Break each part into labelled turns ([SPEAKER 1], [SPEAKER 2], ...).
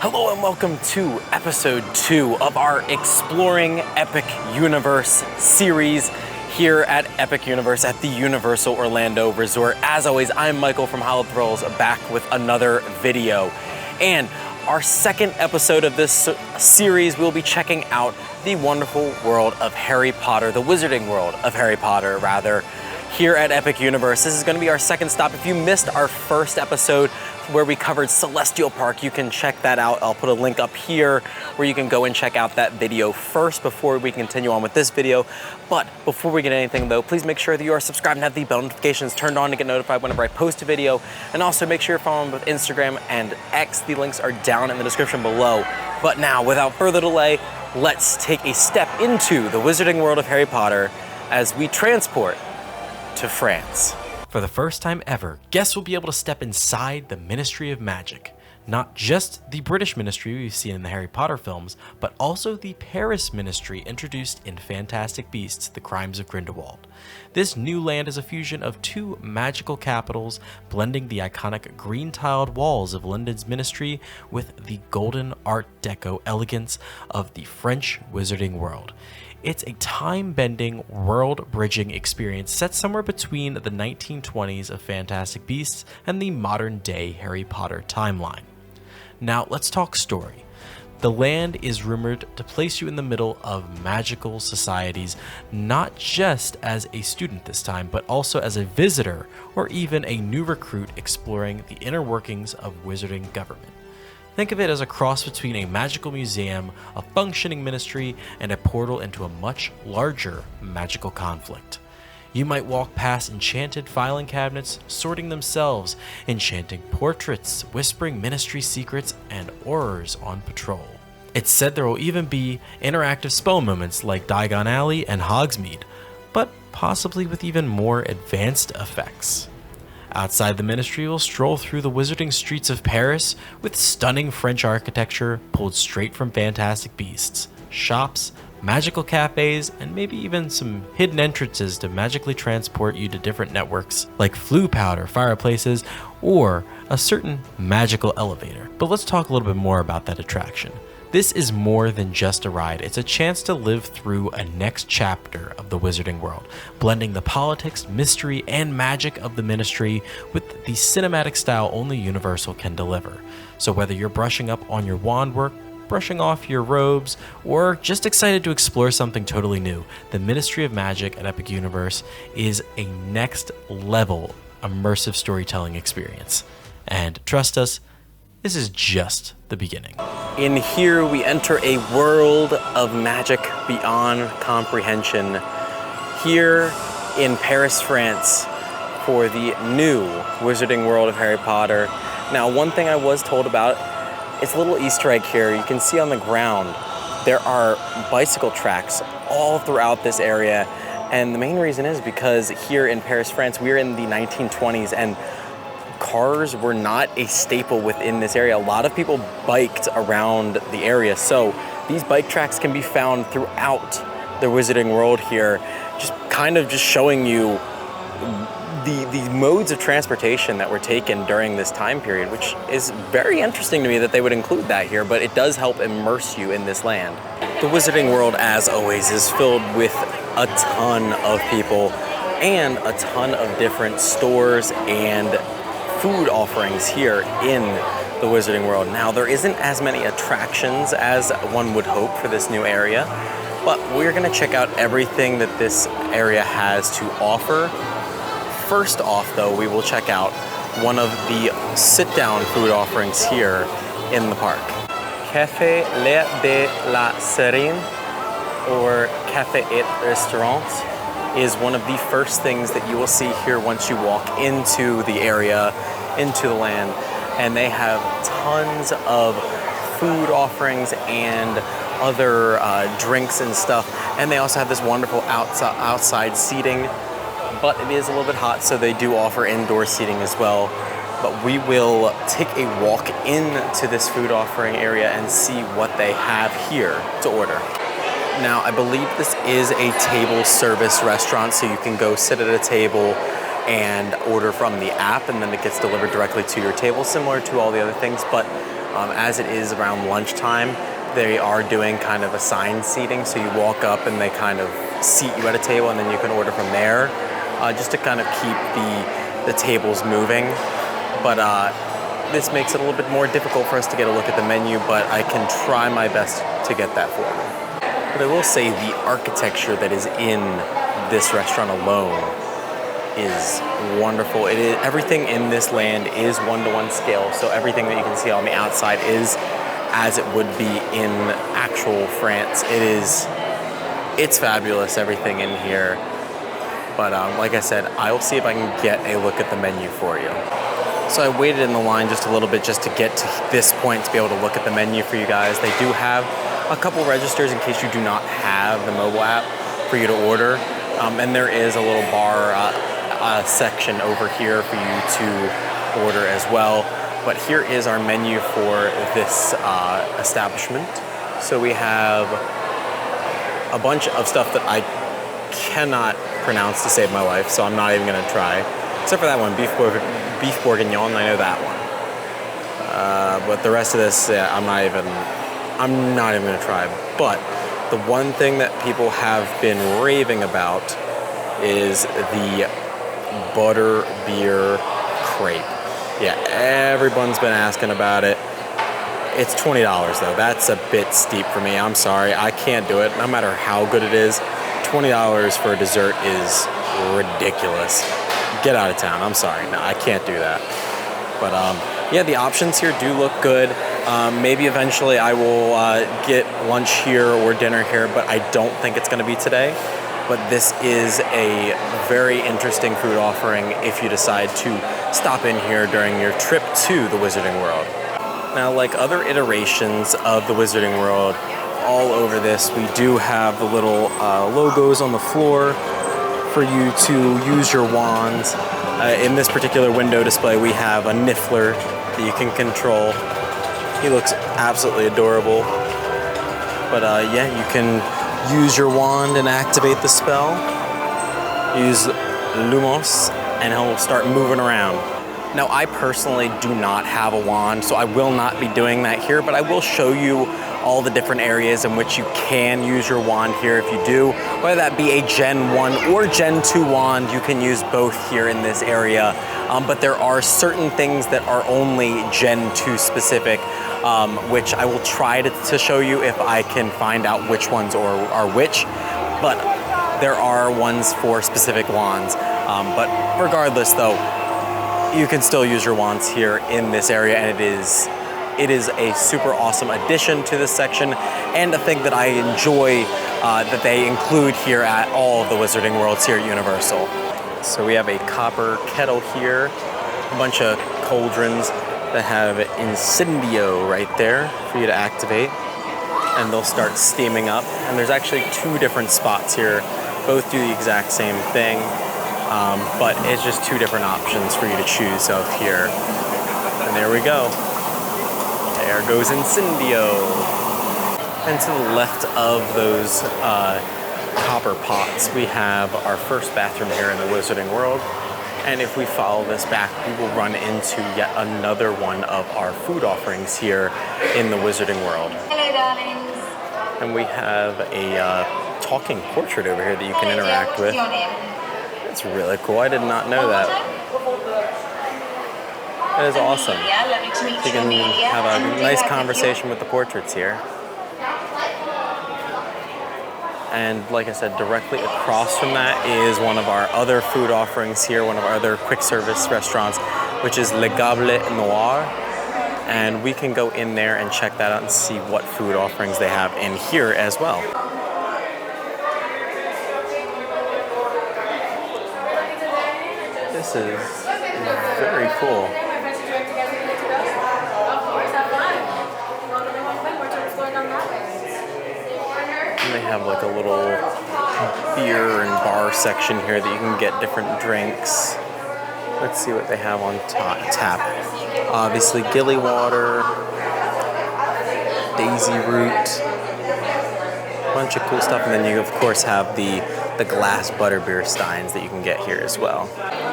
[SPEAKER 1] Hello and welcome to episode 2 of our Exploring Epic Universe series here at Epic Universe at the Universal Orlando Resort. As always, I'm Michael from Hallowed Thrills, back with another video. And our second episode of this series, we'll be checking out the wonderful world of Harry Potter, the Wizarding World of Harry Potter, rather, here at Epic Universe. This is going to be our second stop. If you missed our first episode where we covered Celestial Park, you can check that out. I'll put a link up here where you can go and check out that video first before we continue on with this video. But before we get anything though, please make sure that you are subscribed and have the bell notifications turned on to get notified whenever I post a video. And also make sure you're following with Instagram and X. The links are down in the description below. But now, without further delay, let's take a step into the Wizarding World of Harry Potter as we transport to France. For the first time ever, guests will be able to step inside the Ministry of Magic. Not just the British Ministry we've seen in the Harry Potter films, but also the Paris Ministry introduced in Fantastic Beasts: The Crimes of Grindelwald. This new land is a fusion of two magical capitals, blending the iconic green-tiled walls of London's Ministry with the golden Art Deco elegance of the French Wizarding World. It's a time-bending, world-bridging experience set somewhere between the 1920s of Fantastic Beasts and the modern-day Harry Potter timeline. Now, let's talk story. The land is rumored to place you in the middle of magical societies, not just as a student this time, but also as a visitor or even a new recruit exploring the inner workings of wizarding government. Think of it as a cross between a magical museum, a functioning ministry, and a portal into a much larger magical conflict. You might walk past enchanted filing cabinets, sorting themselves, enchanting portraits, whispering ministry secrets, and aurors on patrol. It's said there will even be interactive spell moments like Diagon Alley and Hogsmeade, but possibly with even more advanced effects. Outside the ministry, we'll stroll through the wizarding streets of Paris with stunning French architecture pulled straight from Fantastic Beasts, shops, magical cafes, and maybe even some hidden entrances to magically transport you to different networks like Floo powder fireplaces or a certain magical elevator. But let's talk a little bit more about that attraction. This is more than just a ride. It's a chance to live through a next chapter of the Wizarding World, blending the politics, mystery, and magic of the Ministry with the cinematic style only Universal can deliver. So whether you're brushing up on your wand work, brushing off your robes, or just excited to explore something totally new, the Ministry of Magic at Epic Universe is a next level immersive storytelling experience. And trust us, this is just the beginning. In here, we enter a world of magic beyond comprehension. Here in Paris, France, for the new Wizarding World of Harry Potter. Now, one thing I was told about, it's a little Easter egg here. You can see on the ground, there are bicycle tracks all throughout this area. And the main reason is because here in Paris, France, we're in the 1920s and cars were not a staple within this area. A lot of people biked around the area. So these bike tracks can be found throughout the Wizarding World here, just kind of just showing you the modes of transportation that were taken during this time period, which is very interesting to me that they would include that here, but it does help immerse you in this land. The Wizarding World, as always, is filled with a ton of people and a ton of different stores and food offerings here in the Wizarding World. Now, there isn't as many attractions as one would hope for this new area, but we're gonna check out everything that this area has to offer. First off, though, we will check out one of the sit-down food offerings here in the park. Café Le de la Serine, or Café et Restaurant, is one of the first things that you will see here once you walk into the area, into the land. And they have tons of food offerings and other drinks and stuff. And they also have this wonderful outside seating, but it is a little bit hot, so they do offer indoor seating as well. But we will take a walk into this food offering area and see what they have here to order. Now, I believe this is a table service restaurant, so you can go sit at a table and order from the app, and then it gets delivered directly to your table, similar to all the other things. But As it is around lunchtime, they are doing kind of assigned seating, so you walk up and they kind of seat you at a table and then you can order from there, just to kind of keep the tables moving. But this makes it a little bit more difficult for us to get a look at the menu, but I can try my best to get that for you. But I will say the architecture that is in this restaurant alone is wonderful. It is, everything in this land is 1-to-1 scale, so everything that you can see on the outside is as it would be in actual France. It's fabulous, everything in here. But like I said, I'll see if I can get a look at the menu for you. So I waited in the line just a little bit just to get to this point to be able to look at the menu for you guys. They do have a couple registers in case you do not have the mobile app for you to order. And there is a little bar section over here for you to order as well. But here is our menu for this establishment. So we have a bunch of stuff that I cannot pronounce to save my life, so I'm not even gonna try. Except for that one, beef bourguignon, I know that one. But the rest of this, I'm not even gonna try. But the one thing that people have been raving about is the butter beer crepe. Yeah, everyone's been asking about it. It's $20 though. That's a bit steep for me. I'm sorry, I can't do it. No matter how good it is, $20 for a dessert is ridiculous. Get out of town. I'm sorry. No, I can't do that. But yeah, the options here do look good. Maybe eventually I will get lunch here or dinner here, but I don't think it's going to be today. But this is a very interesting food offering if you decide to stop in here during your trip to the Wizarding World. Now, like other iterations of the Wizarding World, all over this, we do have the little logos on the floor for you to use your wands. In this particular window display, we have a Niffler that you can control. He looks absolutely adorable. But yeah, you can use your wand and activate the spell. Use Lumos, and he'll start moving around. Now, I personally do not have a wand, so I will not be doing that here, but I will show you all the different areas in which you can use your wand here if you do. Whether that be a Gen 1 or Gen 2 wand, you can use both here in this area. But there are certain things that are only Gen 2 specific, which I will try to show you if I can find out which ones are which. But there are ones for specific wands. But regardless though, you can still use your wands here in this area, and it is a super awesome addition to this section, and a thing that I enjoy that they include here at all of the Wizarding Worlds here at Universal. So we have a copper kettle here, a bunch of cauldrons that have Incendio right there for you to activate, and they'll start steaming up. And there's actually 2 different spots here, both do the exact same thing, but it's just 2 different options for you to choose of here. And there we go. There goes Incendio. And to the left of those copper pots, we have our first bathroom here in the Wizarding World. And if we follow this back, we will run into yet another one of our food offerings here in the Wizarding World.
[SPEAKER 2] Hello, darlings.
[SPEAKER 1] And we have a talking portrait over here that you can interact with. It's really cool. I did not know that. That is awesome. You can have a nice conversation with the portraits here. And like I said, directly across from that is one of our other food offerings here, one of our other quick service restaurants, which is Le Goblet Noir. And we can go in there and check that out and see what food offerings they have in here as well. This is very cool. And they have like a little beer and bar section here that you can get different drinks. Let's see what they have on tap. Obviously gilly water, daisy root, a bunch of cool stuff. And then you of course have the glass butterbeer steins that you can get here as well.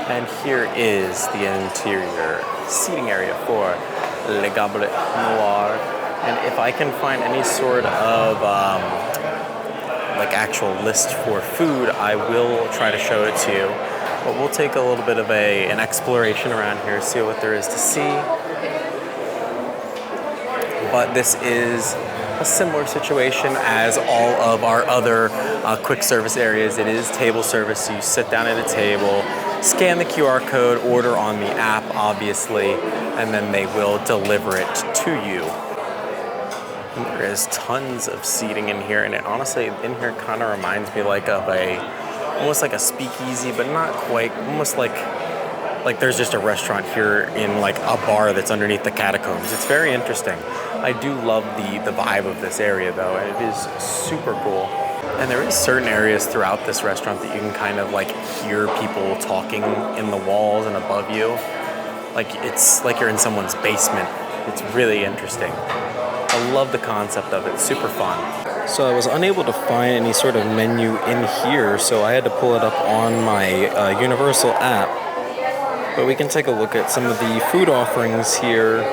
[SPEAKER 1] And here is the interior seating area for Le Goblet Noir. And if I can find any sort of like actual list for food, I will try to show it to you. But we'll take a little bit of an exploration around here, see what there is to see. But this is a similar situation as all of our other quick service areas. It is table service, so you sit down at a table, scan the QR code, order on the app, obviously, and then they will deliver it to you. And there is tons of seating in here, and it honestly, in here kind of reminds me like of almost like a speakeasy, but not quite, almost like there's just a restaurant here in like a bar that's underneath the catacombs. It's very interesting. I do love the vibe of this area though, and it is super cool. And there is certain areas throughout this restaurant that you can kind of like hear people talking in the walls and above you. Like it's like you're in someone's basement. It's really interesting. I love the concept of it, super fun. So I was unable to find any sort of menu in here, so I had to pull it up on my Universal app. But we can take a look at some of the food offerings here.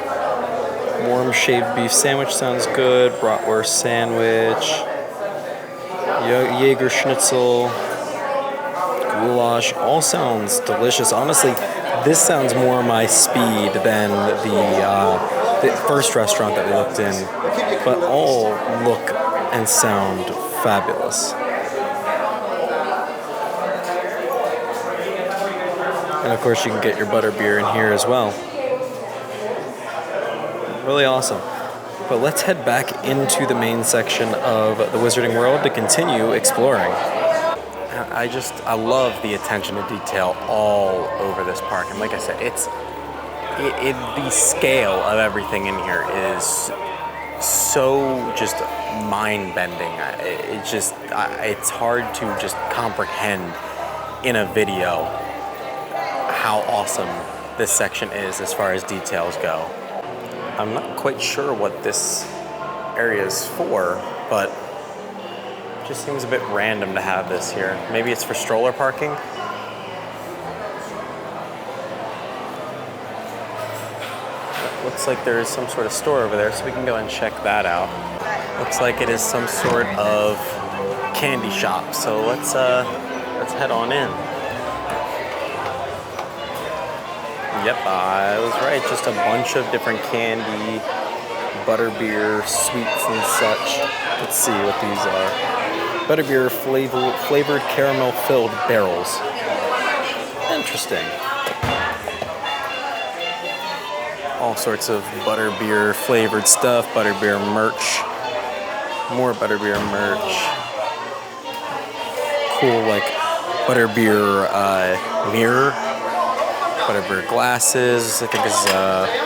[SPEAKER 1] Warm shaved beef sandwich sounds good, bratwurst sandwich, Jaeger schnitzel, goulash, all sounds delicious. Honestly, this sounds more my speed than the first restaurant that we looked in, but all look and sound fabulous. And of course you can get your butterbeer in here as well. Really awesome. But let's head back into the main section of the Wizarding World to continue exploring. I love the attention to detail all over this park. And like I said, the scale of everything in here is so just mind-bending. It's hard to just comprehend in a video how awesome this section is as far as details go. I'm not quite sure what this area is for, but it just seems a bit random to have this here. Maybe it's for stroller parking? Looks like there is some sort of store over there, so we can go and check that out. Looks like it is some sort of candy shop, so let's head on in. Yep, I was right. Just a bunch of different candy, butterbeer, sweets and such. Let's see what these are. Butterbeer flavored caramel filled barrels. Interesting. All sorts of butterbeer flavored stuff, butterbeer merch, more butterbeer merch. Cool, like butterbeer mirror. Butterbeer glasses, I think is,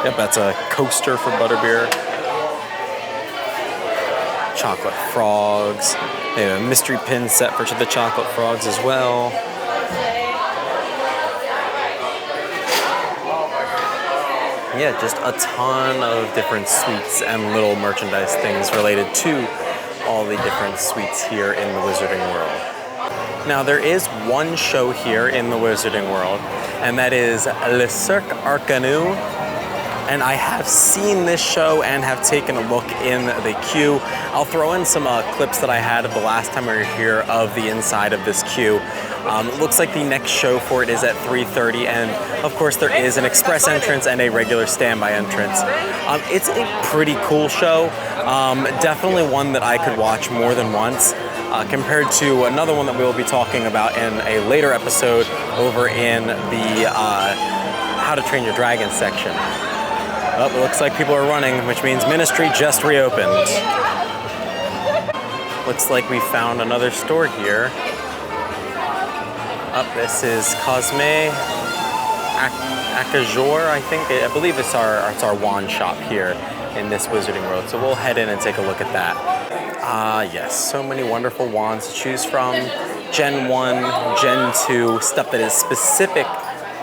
[SPEAKER 1] yep, that's a coaster for butterbeer. Chocolate frogs. They have a mystery pin set for the chocolate frogs as well. Yeah, just a ton of different sweets and little merchandise things related to all the different sweets here in the Wizarding World. Now there is one show here in the Wizarding World, and that is Le Cirque Arcanu. And I have seen this show and have taken a look in the queue. I'll throw in some clips that I had of the last time we were here of the inside of this queue. It looks like the next show for it is at 3:30, and of course there is an express entrance and a regular standby entrance. It's a pretty cool show. Definitely one that I could watch more than once. Compared to another one that we will be talking about in a later episode over in the How to Train Your Dragon section. Oh, it looks like people are running, which means Ministry just reopened. Looks like we found another store here. This is Cosme Acajor, I think. I believe it's our wand shop here in this Wizarding World. So we'll head in and take a look at that. Yes, so many wonderful wands to choose from. Gen 1, Gen 2, stuff that is specific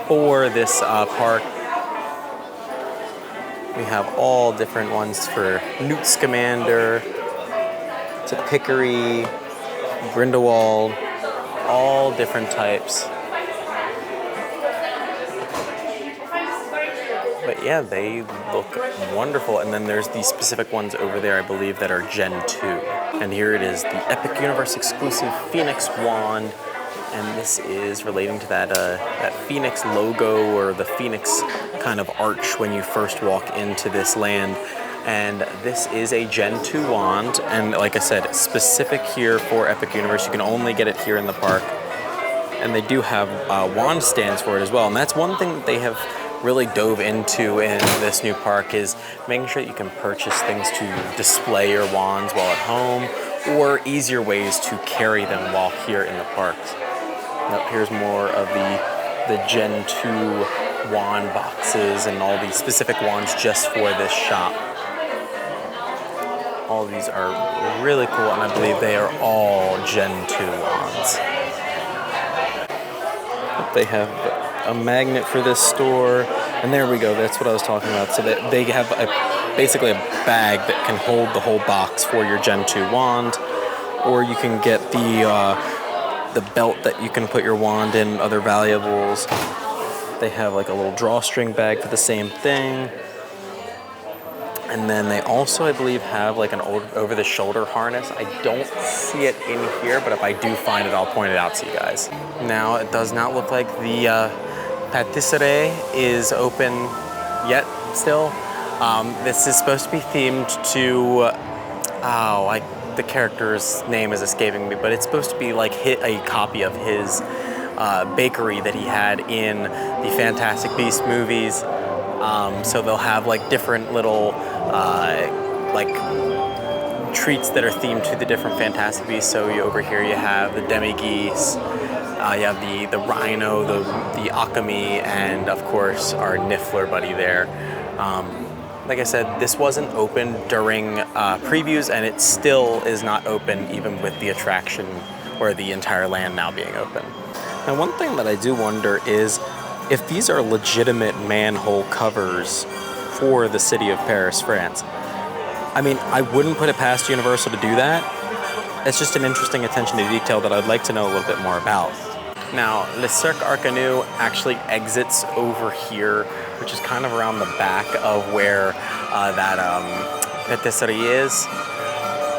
[SPEAKER 1] for this park. We have all different ones for Newt Scamander, to Pickery, Grindelwald, all different types. But yeah, they look wonderful. And then there's the specific ones over there, I believe, that are Gen 2. And here it is, the Epic Universe exclusive Phoenix wand. And this is relating to that Phoenix logo, or the Phoenix kind of arch when you first walk into this land. And this is a Gen 2 wand, and like I said, specific here for Epic Universe. You can only get it here in the park. And they do have wand stands for it as well. And that's one thing that they have really dove into in this new park, is making sure that you can purchase things to display your wands while at home, or easier ways to carry them while here in the parks. Now, here's more of the Gen 2 wand boxes and all these specific wands just for this shop. All of these are really cool, and I believe they are all Gen 2 wands. They have a magnet for this store, and there we go, that's what I was talking about. So they have basically a bag that can hold the whole box for your Gen 2 wand, or you can get the belt that you can put your wand in, other valuables. They have like a little drawstring bag for the same thing. And then they also, I believe, have like an over-the-shoulder harness. I don't see it in here, but if I do find it, I'll point it out to you guys. Now, it does not look like the patisserie is open yet still. This is supposed to be themed to, the character's name is escaping me, but it's supposed to be like a copy of his bakery that he had in the Fantastic Beasts movies. So they'll have like different little like treats that are themed to the different Fantastic Beasts. So over here you have the demi-geese, you have the rhino, the akami, and of course our Niffler buddy there. Like I said, this wasn't open during previews, and it still is not open even with the attraction or the entire land now being open. Now, one thing that I do wonder is if these are legitimate manhole covers for the city of Paris, France. I mean, I wouldn't put it past Universal to do that. It's just an interesting attention to detail that I'd like to know a little bit more about. Now, Le Cirque Arcanu actually exits over here, which is kind of around the back of where that patisserie is.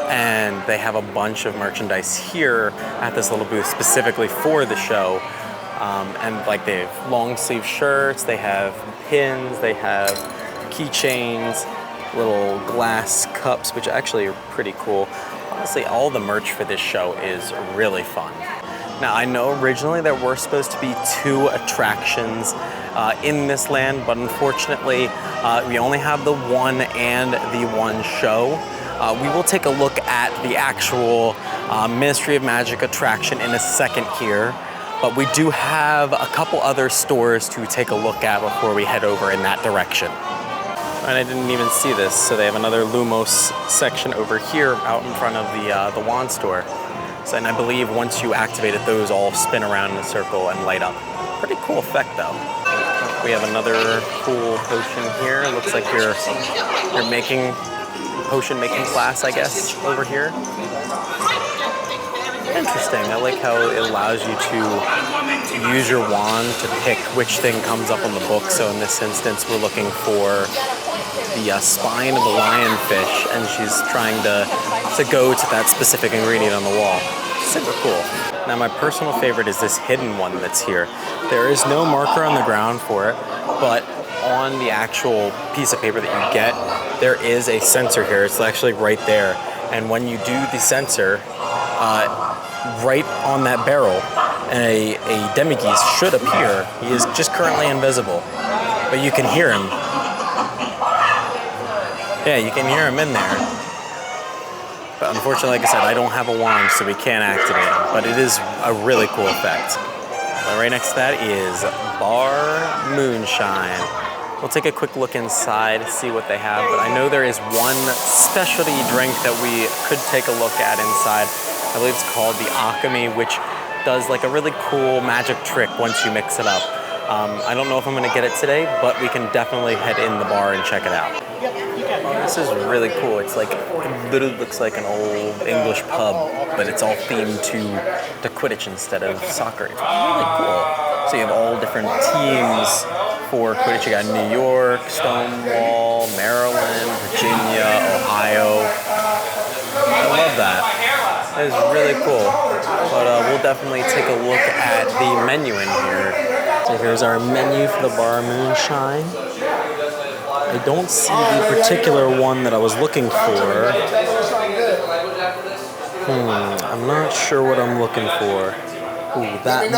[SPEAKER 1] And they have a bunch of merchandise here at this little booth specifically for the show. And like they have long sleeve shirts, they have pins, they have keychains, little glass cups, which actually are pretty cool. Honestly, all the merch for this show is really fun. Now, I know originally there were supposed to be 2 attractions in this land, but unfortunately, we only have the 1 and the 1 show. We will take a look at the actual Ministry of Magic attraction in a second here, but we do have a couple other stores to take a look at before we head over in that direction. And I didn't even see this, so they have another Lumos section over here out in front of the wand store. So, and I believe once you activate it, those all spin around in a circle and light up. Pretty cool effect though. We have another cool potion here. It looks like you're making potion making class, I guess, over here. Interesting. I like how it allows you to use your wand to pick which thing comes up on the book. So in this instance, we're looking for the spine of the lionfish, and she's trying to go to that specific ingredient on the wall. Super cool. Now, my personal favorite is this hidden one that's here. There is no marker on the ground for it, but on the actual piece of paper that you get, there is a sensor here. It's actually right there. And when you do the sensor, right on that barrel, a demi-geese should appear. He is just currently invisible, but you can hear him. Yeah, you can hear him in there. But unfortunately, like I said, I don't have a wand, so we can't activate him. But it is a really cool effect. But right next to that is Bar Moonshine. We'll take a quick look inside, see what they have. But I know there is one specialty drink that we could take a look at inside. I believe it's called the Akami, which does like a really cool magic trick once you mix it up. I don't know if I'm gonna get it today, but we can definitely head in the bar and check it out. This is really cool. It's like, it literally looks like an old English pub, but it's all themed to Quidditch instead of soccer. It's really cool. So you have all different teams for Quidditch. You got New York, Stonewall, Maryland, Virginia, Ohio. I love that. That is really cool. But we'll definitely take a look at the menu in here. So here's our menu for the bar moonshine. I don't see the particular one that I was looking for. I'm not sure what I'm looking for. Ooh, that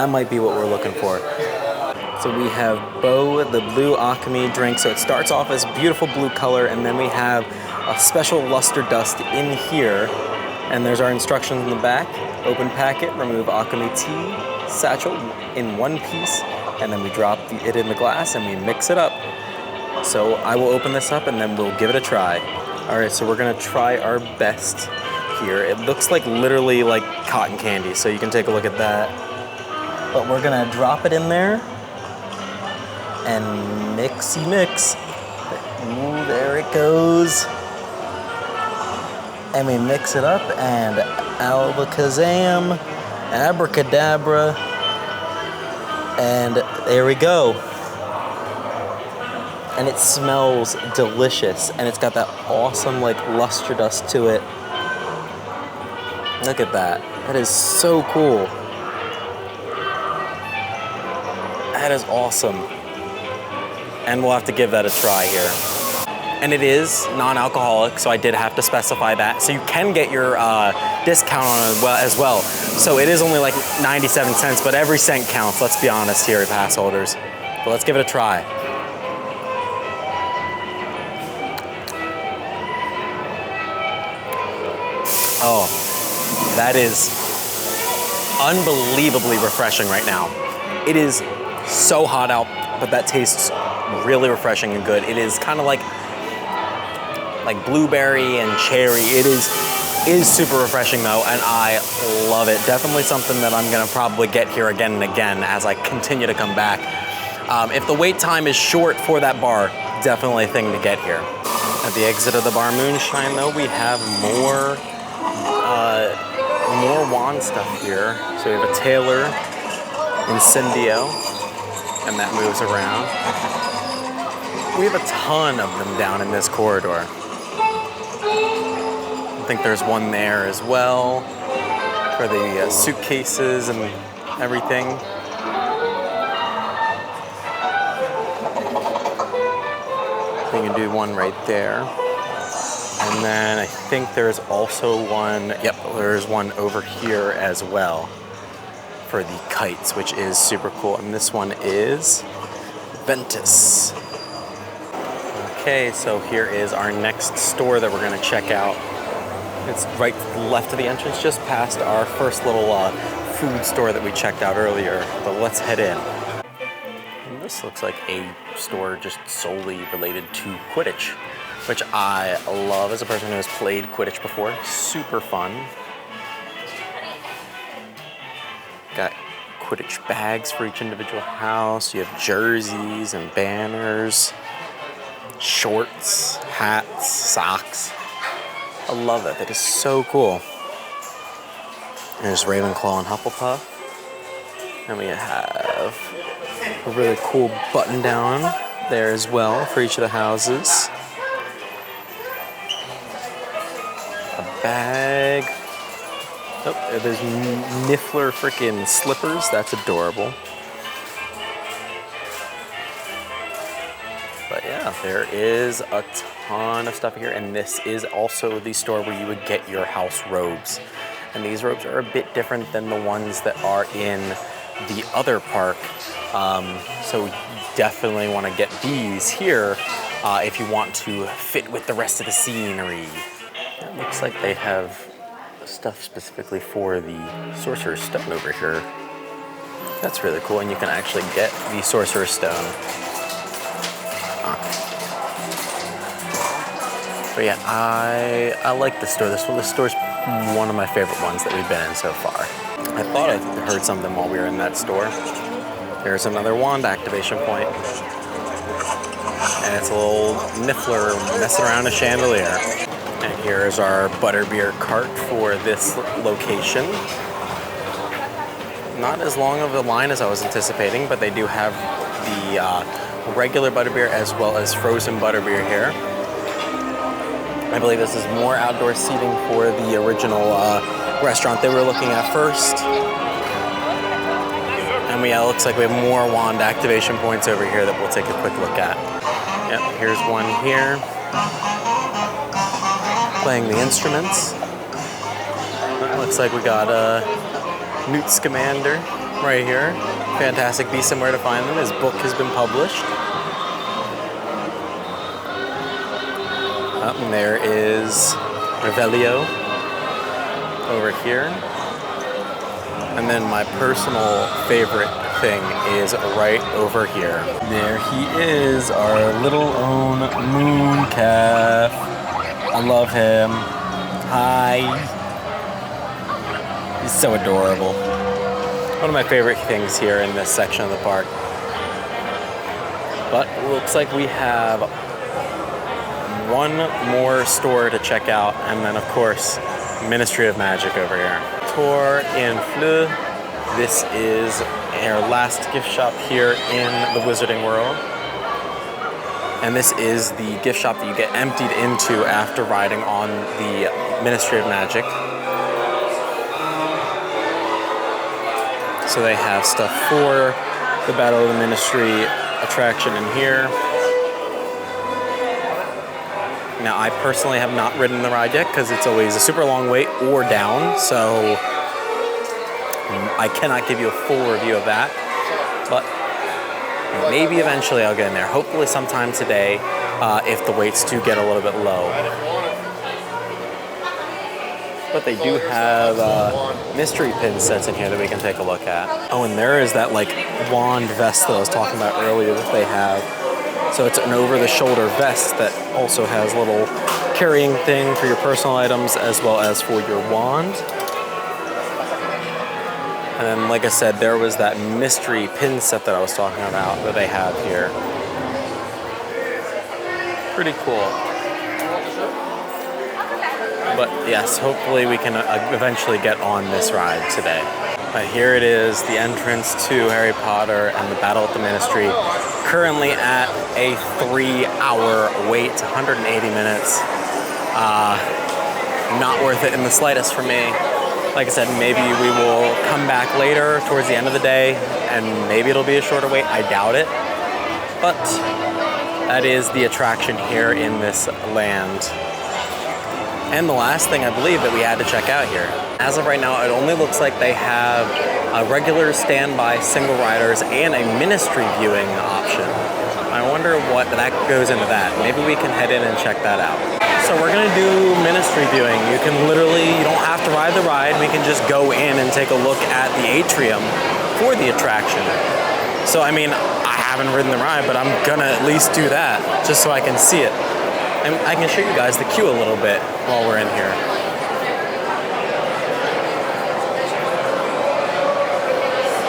[SPEAKER 1] might be what we're looking for. So we have Bo, the blue alchemy drink. So it starts off as beautiful blue color, and then we have a special luster dust in here. And there's our instructions in the back. Open packet, remove alchemy tea satchel in one piece, and then we drop it in the glass and we mix it up. So I will open this up and then we'll give it a try. All right, so we're gonna try our best here. It looks like literally like cotton candy, so you can take a look at that. But we're gonna drop it in there and mixy mix. Ooh, there it goes. And we mix it up and alakazam, abracadabra, and there we go. And it smells delicious, and it's got that awesome like luster dust to it. Look at that. That is so cool. That is awesome. And we'll have to give that a try here. And it is non-alcoholic, so I did have to specify that. So you can get your discount on it as well. So it is only like 97 cents, but every cent counts, let's be honest here, pass holders. But let's give it a try. Oh, that is unbelievably refreshing right now. It is so hot out, but that tastes really refreshing and good. It is kind of like blueberry and cherry. It is super refreshing though, and I love it. Definitely something that I'm gonna probably get here again and again as I continue to come back. If the wait time is short for that bar, definitely a thing to get here. At the exit of the bar moonshine though, we have more wand stuff here. So we have a Taylor Incendio, and that moves around. We have a ton of them down in this corridor. I think there's one there as well for the suitcases and everything. You can do one right there. And then I think there's also one, yep, there's one over here as well for the kites, which is super cool. And this one is Ventus. Okay, so here is our next store that we're gonna check out. It's right left of the entrance, just past our first little food store that we checked out earlier. But let's head in. And this looks like a store just solely related to Quidditch, which I love as a person who has played Quidditch before. Super fun. Got Quidditch bags for each individual house. You have jerseys and banners, shorts, hats, socks. I love that. That is so cool. There's Ravenclaw and Hufflepuff. And we have a really cool button down there as well for each of the houses. A bag. Oh, there's Niffler freaking slippers. That's adorable. But yeah, there is a ton of stuff here, and this is also the store where you would get your house robes. And these robes are a bit different than the ones that are in the other park. So you definitely want to get these here if you want to fit with the rest of the scenery. It looks like they have stuff specifically for the Sorcerer's Stone over here. That's really cool, and you can actually get the Sorcerer's Stone. But yeah, I like this store. This store's one of my favorite ones that we've been in so far. I thought I heard something while we were in that store. There's another wand activation point. And it's a little Niffler messing around a chandelier. And here's our butterbeer cart for this location. not as long of a line as I was anticipating, but they do have the regular butterbeer as well as frozen butterbeer here. I believe this is more outdoor seating for the original restaurant they were looking at first. And it looks like we have more wand activation points over here that we'll take a quick look at. Yep, here's one here. Playing the instruments. Looks like we got Newt Scamander right here. Fantastic Beasts and Where to Find Them. His book has been published. And there is Revelio over here. And then my personal favorite thing is right over here. There he is, our little own mooncalf. I love him. Hi. He's so adorable. One of my favorite things here in this section of the park. But it looks like we have one more store to check out, and then of course, Ministry of Magic over here. Tour in Fleu. This is our last gift shop here in the Wizarding World. And this is the gift shop that you get emptied into after riding on the Ministry of Magic. So they have stuff for the Battle of the Ministry attraction in here. Now, I personally have not ridden the ride yet because it's always a super long wait or down, so I cannot give you a full review of that, but maybe eventually I'll get in there. Hopefully sometime today if the waits do get a little bit low. But they do have mystery pin sets in here that we can take a look at. Oh, and there is that like wand vest that I was talking about earlier that they have. So it's an over-the-shoulder vest that also has a little carrying thing for your personal items as well as for your wand. And then, like I said, there was that mystery pin set that I was talking about that they have here. Pretty cool. But yes, hopefully we can eventually get on this ride today. But here it is, the entrance to Harry Potter and the Battle at the Ministry. Currently at a 3-hour wait, 180 minutes. Not worth it in the slightest for me. Like I said, maybe we will come back later towards the end of the day and maybe it'll be a shorter wait. I doubt it. But that is the attraction here in this land. And the last thing I believe that we had to check out here. As of right now, it only looks like they have a regular standby single riders and a ministry viewing option. I wonder what that goes into that. Maybe we can head in and check that out. So we're gonna do ministry viewing. You don't have to ride the ride. We can just go in and take a look at the atrium for the attraction. So I mean, I haven't ridden the ride, but I'm gonna at least do that just so I can see it. And I can show you guys the queue a little bit while we're in here.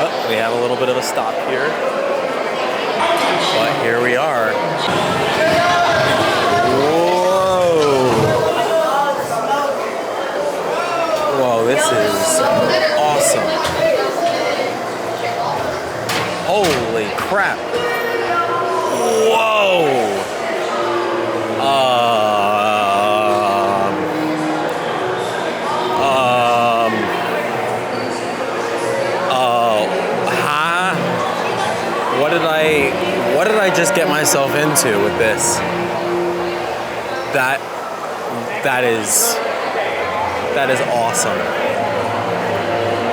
[SPEAKER 1] Oh, we have a little bit of a stop here. But here we are. Whoa! Whoa, this is awesome. Holy crap. Whoa! What did I just get myself into with this? That is awesome.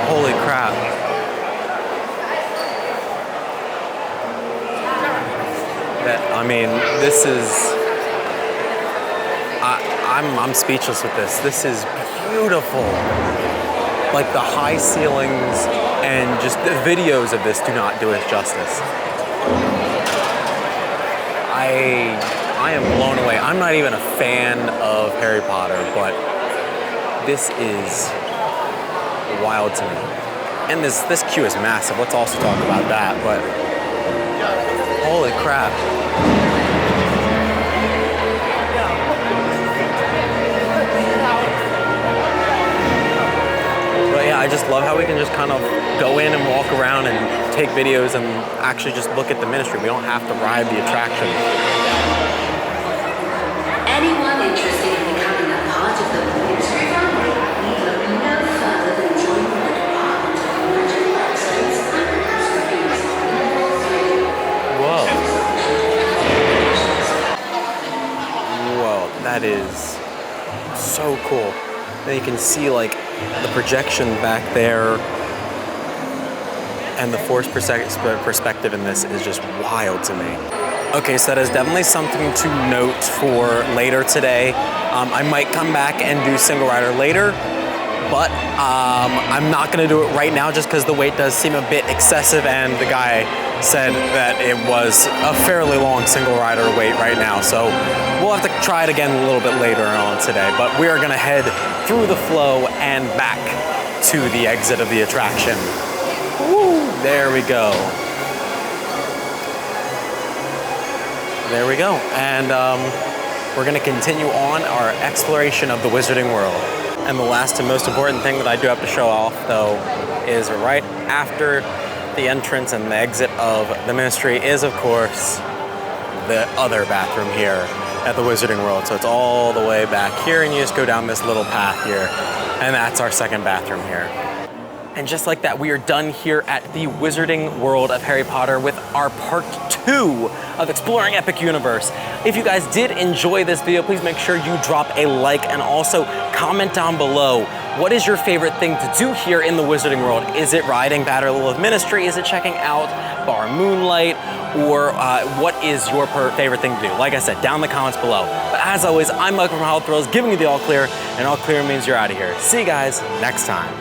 [SPEAKER 1] Holy crap. I mean, this is I'm speechless with this. This is beautiful. Like the high ceilings and just the videos of this do not do it justice. I am blown away. I'm not even a fan of Harry Potter, but this is wild to me. And this queue is massive. Let's also talk about that, but holy crap. But yeah, I just love how we can just kind of go in and walk around and take videos and actually just look at the ministry. We don't have to ride the attraction.
[SPEAKER 2] Anyone interested in becoming a part of the ministry family need look no further than joining the Department of Emerging Excellence and Expertise Level 3.
[SPEAKER 1] Whoa. Whoa, that is so cool. And you can see like the projection back there, and the forced perspective in this is just wild to me. Okay, so that is definitely something to note for later today. I might come back and do single rider later, but I'm not gonna do it right now just because the wait does seem a bit excessive, and the guy said that it was a fairly long single rider wait right now. So we'll have to try it again a little bit later on today, but we are gonna head through the flow and back to the exit of the attraction. Woo, there we go. There we go. And we're gonna continue on our exploration of the Wizarding World. And the last and most important thing that I do have to show off though is right after the entrance and the exit of the ministry is of course the other bathroom here at the Wizarding World. So it's all the way back here and you just go down this little path here and that's our second bathroom here. And just like that, we are done here at the Wizarding World of Harry Potter with our part 2 of Exploring Epic Universe. If you guys did enjoy this video, please make sure you drop a like and also comment down below. What is your favorite thing to do here in the Wizarding World? Is it riding Battle of Ministry? Is it checking out Bar Moonlight? Or what is your favorite thing to do? Like I said, down in the comments below. But as always, I'm Michael from How Thrills, giving you the all clear, and all clear means you're out of here. See you guys next time.